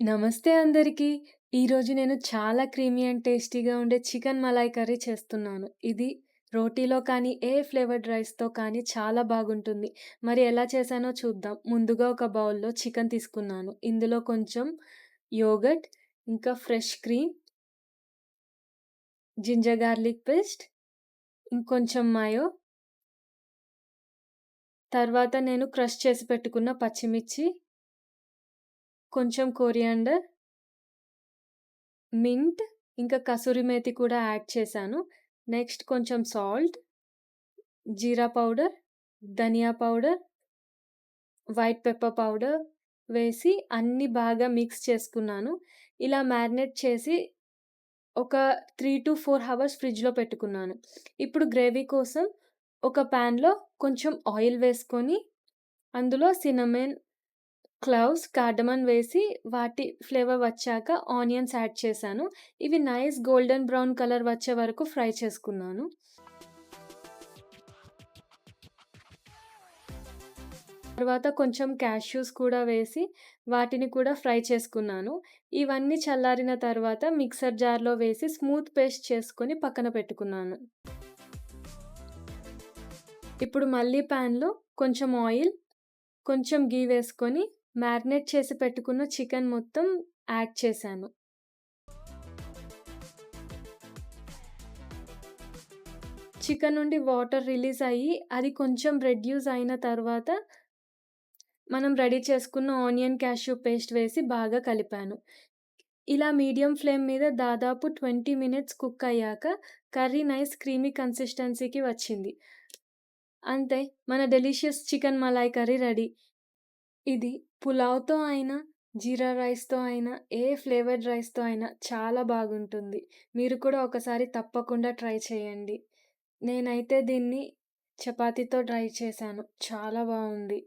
నమస్తే అందరికీ. ఈరోజు నేను చాలా క్రీమీ అండ్ టేస్టీగా ఉండే చికెన్ మలాయ్ కర్రీ చేస్తున్నాను. ఇది రోటీలో కానీ, ఏ ఫ్లేవర్డ్ రైస్‌తో కానీ చాలా బాగుంటుంది. మరి ఎలా చేశానో చూద్దాం. ముందుగా ఒక బౌల్‌లో చికెన్ తీసుకున్నాను. ఇందులో కొంచెం యోగర్ట్, ఇంకా fresh cream, ginger garlic paste, ఇంకొంచెం మాయో, తర్వాత నేను క్రష్ చేసి పెట్టుకున్న పచ్చిమిర్చి, కొంచెం కొరియాండర్, మింట్, ఇంకా కసూరి మేతి కూడా యాడ్ చేశాను. నెక్స్ట్ కొంచెం సాల్ట్, జీరా పౌడర్, ధనియా పౌడర్, వైట్ పెప్పర్ పౌడర్ వేసి అన్నీ బాగా మిక్స్ చేసుకున్నాను. ఇలా మ్యారినేట్ చేసి ఒక 3-4 హవర్స్ ఫ్రిడ్జ్‌లో పెట్టుకున్నాను. ఇప్పుడు గ్రేవీ కోసం ఒక పాన్‌లో కొంచెం ఆయిల్ వేసుకొని, అందులో సిన్నమన్, క్లవ్స్, కార్డమమ్ వేసి వాటి ఫ్లేవర్ వచ్చాక ఆనియన్స్ యాడ్ చేశాను. ఇవి నైస్ గోల్డెన్ బ్రౌన్ కలర్ వచ్చే వరకు ఫ్రై చేసుకున్నాను. తర్వాత కొంచెం క్యాష్యూస్ కూడా వేసి వాటిని కూడా ఫ్రై చేసుకున్నాను. ఇవన్నీ చల్లారిన తర్వాత మిక్సర్ జార్‌లో వేసి స్మూత్ పేస్ట్ చేసుకొని పక్కన పెట్టుకున్నాను. ఇప్పుడు మళ్ళీ పాన్‌లో కొంచెం ఆయిల్, కొంచెం ఘీ వేసుకొని మ్యారినేట్ చేసి పెట్టుకున్న చికెన్ మొత్తం యాడ్ చేశాను. చికెన్ నుండి వాటర్ రిలీజ్ అయ్యి అది కొంచెం రెడ్యూస్ అయిన తర్వాత మనం రెడీ చేసుకున్న ఆనియన్ క్యాష్యూ పేస్ట్ వేసి బాగా కలిపాను. ఇలా మీడియం ఫ్లేమ్ మీద దాదాపు 20 మినిట్స్ కుక్ అయ్యాక కర్రీ నైస్ క్రీమీ కన్సిస్టెన్సీకి వచ్చింది. అంతే, మన delicious chicken Malay curry ready. ఇది పులావ్‌తో అయినా, జీరా రైస్‌తో అయినా, ఏ ఫ్లేవర్డ్ రైస్‌తో అయినా చాలా బాగుంటుంది. మీరు కూడా ఒకసారి తప్పకుండా ట్రై చేయండి. నేనైతే దీన్ని చపాతీతో ట్రై చేశాను. చాలా బావుంది.